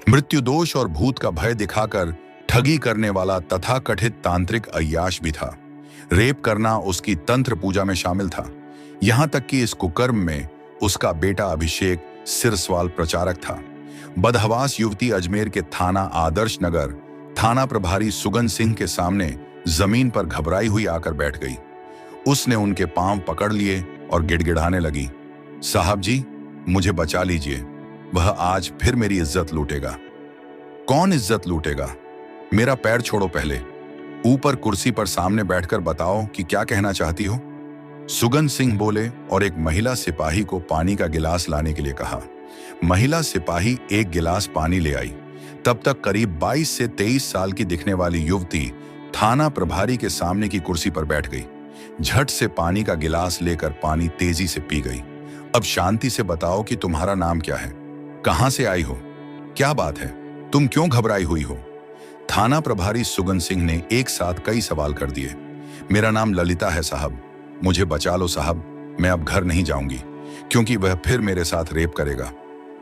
मृत्यु दोष और भूत का भय दिखाकर ठगी करने वाला तथाकथित तांत्रिक अय्याश भी था। रेप करना उसकी तंत्र पूजा में शामिल था। यहां तक कि इस कुकर्म में उसका बेटा अभिषेक सिरस्वाल प्रचारक था। बदहवास युवती अजमेर के थाना आदर्श नगर थाना प्रभारी सुगन सिंह के सामने जमीन पर घबराई हुई आकर बैठ गई। उसने उनके पांव पकड़ लिए और गिड़गिड़ाने लगी, साहब जी, मुझे बचा लीजिए, वह आज फिर मेरी इज्जत लूटेगा। कौन इज्जत लूटेगा? मेरा पैर छोड़ो पहले, ऊपर कुर्सी पर सामने बैठकर बताओ कि क्या कहना चाहती हो। सुगन सिंह बोले और एक महिला सिपाही को पानी का गिलास लाने के लिए कहा। महिला सिपाही एक गिलास पानी ले आई। तब तक करीब 22 से 23 साल की दिखने वाली युवती थाना प्रभारी के सामने की कुर्सी पर बैठ गई। झट से पानी का गिलास लेकर पानी तेजी से पी गई। अब शांति से बताओ कि तुम्हारा नाम क्या है, कहां से आई हो, क्या बात है, तुम क्यों घबराई हुई हो? थाना प्रभारी सुगन सिंह ने एक साथ कई सवाल कर दिए। मेरा नाम ललिता है साहब, मुझे बचा लो साहब, मैं अब घर नहीं जाऊंगी क्योंकि वह फिर मेरे साथ रेप करेगा।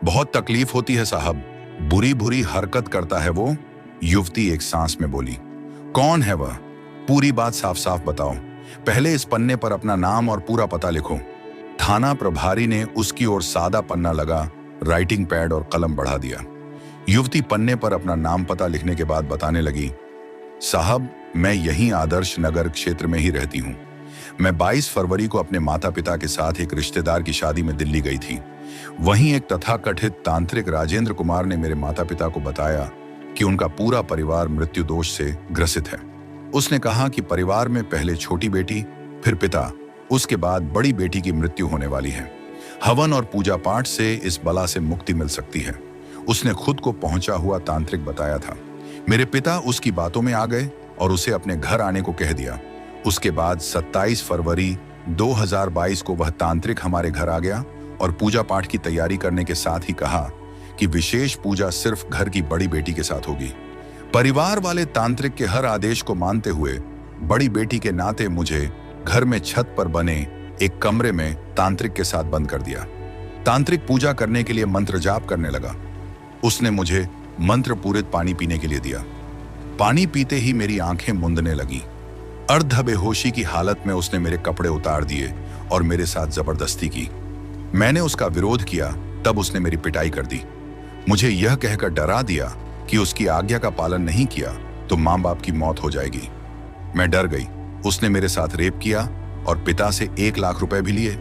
बहुत तकलीफ होती है साहब, बुरी बुरी हरकत करता है वो, युवती एक सांस में बोली। कौन है वह? पूरी बात साफ साफ बताओ, पहले इस पन्ने पर अपना नाम और पूरा पता लिखो। थाना प्रभारी ने उसकी ओर सादा पन्ना लगा राइटिंग पैड और कलम बढ़ा दिया। युवती पन्ने पर अपना नाम पता लिखने के बाद बताने लगी, साहब, मैं यहीं आदर्श नगर क्षेत्र में ही रहती हूँ। मैं 22 फरवरी को अपने माता पिता के साथ एक रिश्तेदार की शादी में दिल्ली गई थी। वहीं एक तथाकथित तांत्रिक राजेंद्र कुमार ने मेरे माता पिता को बताया कि उनका पूरा परिवार मृत्यु दोष से ग्रसित है। उसने कहा कि परिवार में पहले छोटी बेटी, फिर पिता, उसके बाद बड़ी बेटी की मृत्यु होने वाली है। हवन और पूजा पाठ से इस बला से मुक्ति मिल सकती है। उसने खुद को पहुंचा हुआ तांत्रिक बताया था। मेरे पिता उसकी बातों में आ गए और उसे अपने घर आने को कह दिया। उसके बाद 27 फरवरी 2022 को वह तांत्रिक हमारे घर आ गया और पूजा पाठ की तैयारी करने के साथ ही कहा कि विशेष पूजा सिर्फ घर की बड़ी बेटी के साथ होगी। परिवार वाले तांत्रिक के हर आदेश को मानते हुए बड़ी बेटी के नाते मुझे घर में छत पर बने एक कमरे में तांत्रिक के साथ बंद कर दिया। तांत्रिक पूजा करने के लिए मंत्र जाप करने लगा। उसने मुझे मंत्र पूरित पानी पीने के लिए दिया। पानी पीते ही मेरी आंखें मूंदने लगी। अर्ध बेहोशी की हालत में उसने मेरे कपड़े उतार दिए और मेरे साथ जबरदस्ती की। मैंने उसका विरोध किया, तब उसने मेरी पिटाई कर दी। मुझे यह कहकर डरा दिया कि उसकी आज्ञा का पालन नहीं किया तो मां बाप की मौत हो जाएगी। मैं डर गई। उसने मेरे साथ रेप किया और पिता से 1 लाख रुपए भी लिए।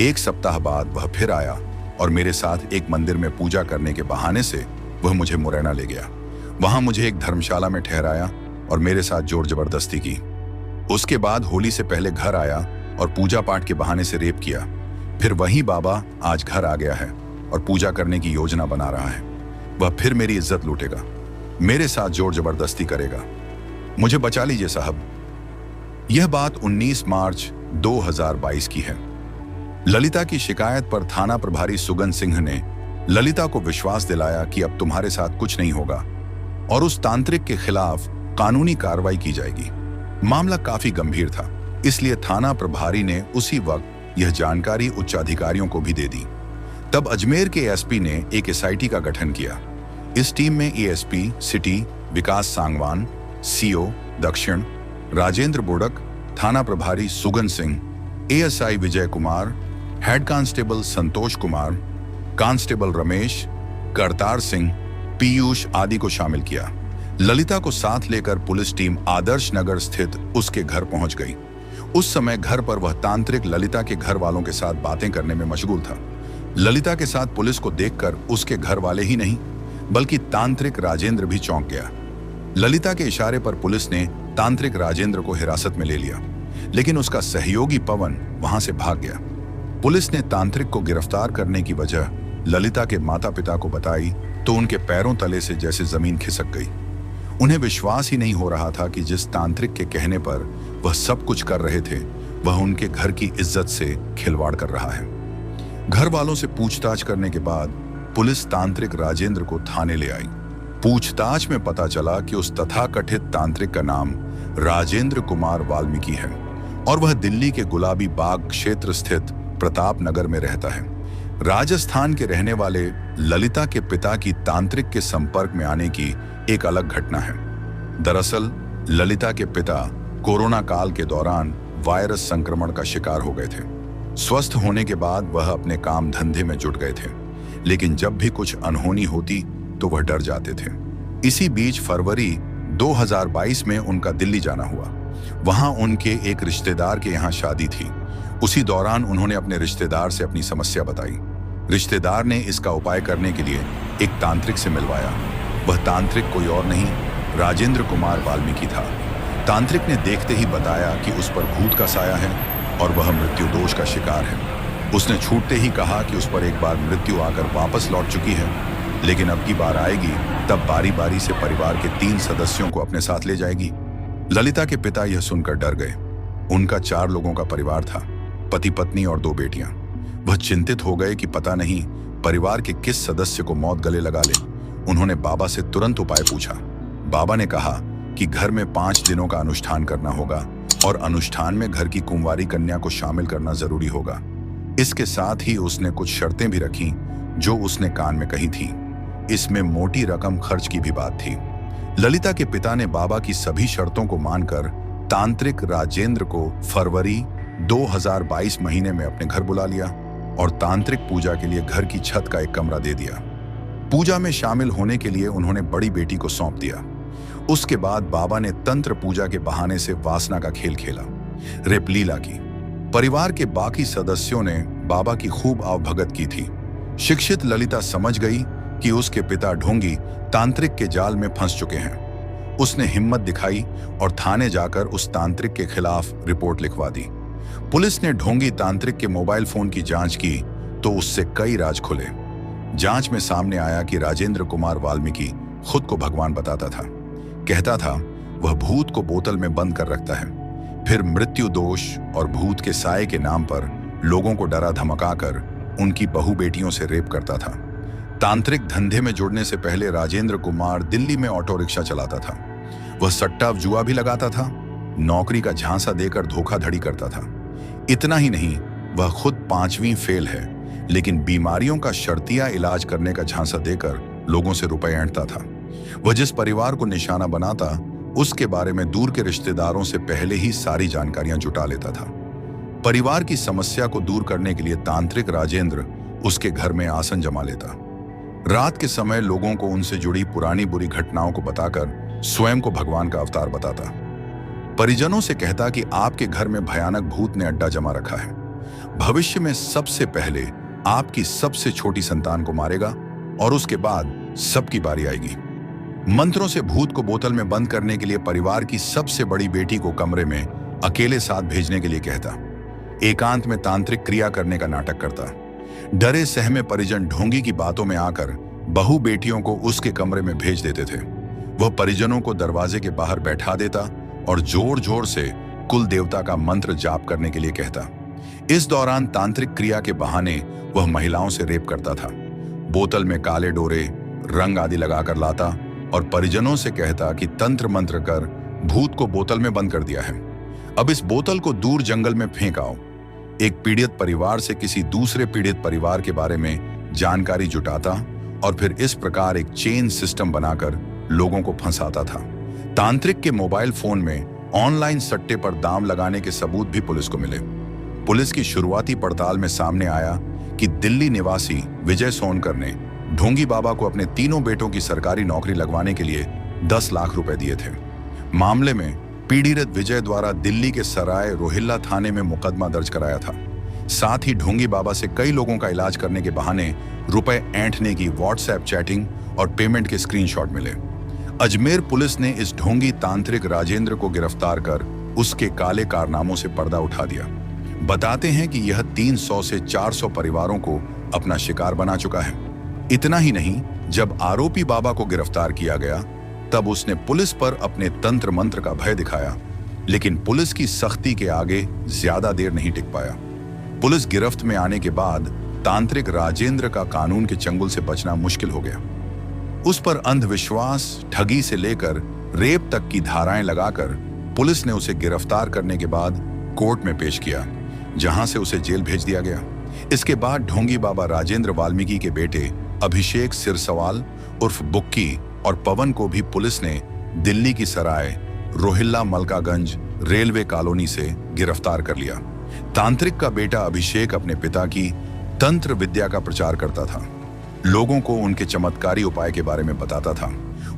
1 सप्ताह बाद वह फिर आया और मेरे साथ एक मंदिर में पूजा करने के बहाने से वह मुझे मुरैना ले गया। वहां मुझे एक धर्मशाला में ठहराया और मेरे साथ जोर जबरदस्ती की। उसके बाद होली से पहले घर आया और पूजा पाठ के बहाने से रेप किया। फिर वही बाबा आज घर आ गया है और पूजा करने की योजना बना रहा है। वह फिर मेरी इज्जत लूटेगा, मेरे साथ जोर जबरदस्ती करेगा। मुझे बचा लीजिए साहब। यह बात 19 मार्च 2022 की है। ललिता की शिकायत पर थाना प्रभारी सुगन सिंह ने ललिता को विश्वास दिलाया कि अब तुम्हारे साथ कुछ नहीं होगा और उस तांत्रिक के खिलाफ कानूनी कार्रवाई की जाएगी। मामला काफी गंभीर था, इसलिए थाना प्रभारी ने उसी वक्त यह जानकारी उच्चाधिकारियों को भी दे दी। तब अजमेर के एसपी ने एक एसआईटी का गठन किया। इस टीम में एएसपी सिटी विकास सांगवान, सीओ दक्षिण राजेंद्र बोडक, थाना प्रभारी Sugan Singh, ASI Vijay Kumar, head constable Santosh Kumar, constable Ramesh, Kartar Singh, Piyush आदि को शामिल किया। ललिता को साथ लेकर पुलिस टीम आदर्श नगर स्थित उसके घर पहुंच गई। उस समय घर पर वह तांत्रिक ललिता के घर वालों के साथ बातें करने में मशगूल था। ललिता के साथ पुलिस को देखकर उसके घर वाले ही नहीं बल्कि तांत्रिक राजेंद्र भी चौंक गया। ललिता के इशारे पर पुलिस ने तांत्रिक राजेंद्र को हिरासत में ले लिया, लेकिन उसका सहयोगी पवन वहां से भाग गया। पुलिस ने तांत्रिक को गिरफ्तार करने की वजह ललिता के माता पिता को बताई तो उनके पैरों तले से जैसे जमीन खिसक गई। उन्हें विश्वास ही नहीं हो रहा था कि जिस तांत्रिक के कहने पर वह सब कुछ कर रहे थे, वह उनके घर की इज्जत से खिलवाड़ कर रहा है। घर वालों से पूछताछ करने के बाद पुलिस तांत्रिक राजेंद्र को थाने ले आई। पूछताछ में पता चला कि उस तथाकथित तांत्रिक का नाम राजेंद्र कुमार वाल्मीकि है और वह दिल्ली के गुलाबी बाग क्षेत्र स्थित प्रताप नगर में रहता है। राजस्थान के रहने वाले ललिता के पिता की तांत्रिक के संपर्क में आने की एक अलग घटना है। दरअसल ललिता के पिता कोरोना काल के दौरान वायरस संक्रमण का शिकार हो गए थे। स्वस्थ होने के बाद वह अपने काम धंधे में जुट गए थे, लेकिन जब भी कुछ अनहोनी होती तो वह डर जाते थे। इसी बीच फरवरी 2022 में उनका दिल्ली जाना हुआ। वहां उनके एक रिश्तेदार के यहाँ शादी थी। उसी दौरान उन्होंने अपने रिश्तेदार से अपनी समस्या बताई। रिश्तेदार ने इसका उपाय करने के लिए एक तांत्रिक से मिलवाया। वह तांत्रिक कोई और नहीं, राजेंद्र कुमार वाल्मीकि था। तांत्रिक ने देखते ही बताया कि उस पर भूत का साया है और वह मृत्यु दोष का शिकार है। उसने छूटते ही कहा कि उस पर एक बार मृत्यु आकर वापस लौट चुकी है, लेकिन अब की बार आएगी तब बारी बारी से परिवार के 3 सदस्यों को अपने साथ ले जाएगी। ललिता के पिता यह सुनकर डर गए। उनका 4 लोगों का परिवार था, पति पत्नी और 2 बेटियां। वह चिंतित हो गए कि पता नहीं परिवार के किस सदस्य को मौत गले लगा ले। उन्होंने बाबा से तुरंत उपाय पूछा। बाबा ने कहा कि घर में 5 दिनों का अनुष्ठान करना होगा और अनुष्ठान में घर की कुंवारी कन्या को शामिल करना जरूरी होगा। इसके साथ ही उसने कुछ शर्तें भी रखी जो उसने कान में कही थी। इसमें मोटी रकम खर्च की भी बात थी। ललिता के पिता ने बाबा की सभी शर्तों को मानकर तांत्रिक राजेंद्र को फरवरी 2022 महीने में अपने घर बुला लिया और तांत्रिक पूजा के लिए घर की छत का एक कमरा दे दिया। पूजा में शामिल होने के लिए उन्होंने बड़ी बेटी को सौंप दिया। उसके बाद बाबा ने तंत्र पूजा के बहाने से वासना का खेल खेला, रेपलीला की। परिवार के बाकी सदस्यों ने बाबा की खूब आवभगत की थी। शिक्षित ललिता समझ गई कि उसके पिता ढोंगी तांत्रिक के जाल में फंस चुके हैं। उसने हिम्मत दिखाई और थाने जाकर उस तांत्रिक के खिलाफ रिपोर्ट लिखवा दी। पुलिस ने ढोंगी तांत्रिक के मोबाइल फोन की जांच की तो उससे कई राज खुले। जांच में सामने आया कि राजेंद्र कुमार वाल्मीकि खुद को भगवान बताता था। कहता था वह भूत को बोतल में बंद कर रखता है, फिर मृत्यु दोष और भूत के साये के नाम पर लोगों को डरा धमकाकर उनकी बहू बेटियों से रेप करता था। तांत्रिक धंधे में जुड़ने से पहले राजेंद्र कुमार दिल्ली में ऑटो रिक्शा चलाता था। वह सट्टा जुआ भी लगाता था, नौकरी का झांसा देकर धोखाधड़ी करता था। इतना ही नहीं, वह खुद 5वीं फेल है, लेकिन बीमारियों का शर्तिया इलाज करने का झांसा देकर लोगों से रुपए ऐंठता था। वह जिस परिवार को निशाना बनाता उसके बारे में दूर के रिश्तेदारों से पहले ही सारी जानकारियां जुटा लेता था। परिवार की समस्या को दूर करने के लिए तांत्रिक राजेंद्र उसके घर में आसन जमा लेता। रात के समय लोगों को उनसे जुड़ी पुरानी बुरी घटनाओं को बताकर स्वयं को भगवान का अवतार बताता। परिजनों से कहता कि आपके घर में भयानक भूत ने अड्डा जमा रखा है। भविष्य में सबसे पहले आपकी सबसे छोटी संतान को मारेगा और उसके बाद सबकी बारी आएगी। मंत्रों से भूत को बोतल में बंद करने के लिए परिवार की सबसे बड़ी बेटी को कमरे में अकेले साथ भेजने के लिए कहता। एकांत में तांत्रिक क्रिया करने का नाटक करता। डरे सहमे परिजन ढोंगी की बातों में आकर बहू बेटियों को उसके कमरे में भेज देते थे। वह परिजनों को दरवाजे के बाहर बैठा देता और जोर जोर से कुल देवता का मंत्र जाप करने के लिए कहता। इस दौरान तांत्रिक क्रिया के बहाने वह महिलाओं से रेप करता था। बोतल में काले डोरे, रंग आदि लगाकर लाता और परिजनों से कहता कि तंत्र मंत्र कर भूत को बोतल में बंद कर दिया है, अब इस बोतल को दूर जंगल में फेंक आओ। एक पीड़ित परिवार से किसी दूसरे पीड़ित परिवार के बारे में जानकारी जुटाता और फिर इस प्रकार एक चेन सिस्टम बनाकर लोगों को फंसाता था। तांत्रिक के मोबाइल फोन में ऑनलाइन सट्टे पर दाम लगाने के सबूत भी पुलिस को मिले। पुलिस की शुरुआती पड़ताल में सामने आया कि दिल्ली निवासी विजय सोनकर ने ढोंगी बाबा को अपने 3 बेटों की सरकारी नौकरी लगवाने के लिए 10 लाख रुपए दिए थे। मामले में पीड़ित विजय द्वारा दिल्ली के सराय रोहिल्ला थाने में मुकदमा दर्ज कराया था। साथ ही ढोंगी बाबा से कई लोगों का इलाज करने के बहाने रुपए ऐंठने की व्हाट्सएप चैटिंग और पेमेंट के स्क्रीनशॉट मिले। अजमेर पुलिस ने इस ढोंगी तांत्रिक राजेंद्र को गिरफ्तार कर उसके काले कारनामों से पर्दा उठा दिया। बताते हैं कि यह 300 से 400 परिवारों को अपना शिकार बना चुका है। इतना ही नहीं, जब आरोपी बाबा को गिरफ्तार किया गया तब उसने पुलिस पर अपने तंत्र मंत्र का भय दिखाया, लेकिन पुलिस की सख्ती के आगे ज्यादा देर नहीं टिक पाया। पुलिस गिरफ्त में आने के बाद तांत्रिक राजेंद्र का कानून के चंगुल से बचना मुश्किल हो गया। उस पर अंधविश्वास, ठगी से लेकर रेप तक की धाराएं लगाकर पुलिस ने उसे गिरफ्तार करने के बाद कोर्ट में पेश किया, जहां से उसे जेल भेज दिया गया। इसके बाद ढोंगी बाबा राजेंद्र वाल्मीकि के बेटे अभिषेक सिरसवाल उर्फ बुक्की और पवन को भी पुलिस ने दिल्ली की सराय रोहिल्ला मलकागंज रेलवे कॉलोनी से गिरफ्तार कर लिया। तांत्रिक का बेटा अभिषेक अपने पिता की तंत्र विद्या का प्रचार करता था, लोगों को उनके चमत्कारी उपाय के बारे में बताता था,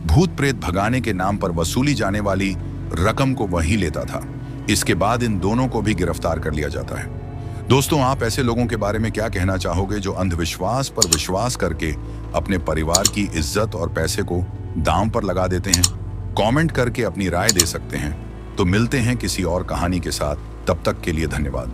भूत प्रेत भगाने के नाम पर वसूली जाने वाली रकम को वही लेता था। इसके बाद इन दोनों को भी गिरफ्तार कर लिया जाता है। दोस्तों, आप ऐसे लोगों के बारे में क्या कहना चाहोगे जो अंधविश्वास पर विश्वास करके अपने परिवार की इज्जत और पैसे को दांव पर लगा देते हैं? कमेंट करके अपनी राय दे सकते हैं। तो मिलते हैं किसी और कहानी के साथ, तब तक के लिए धन्यवाद।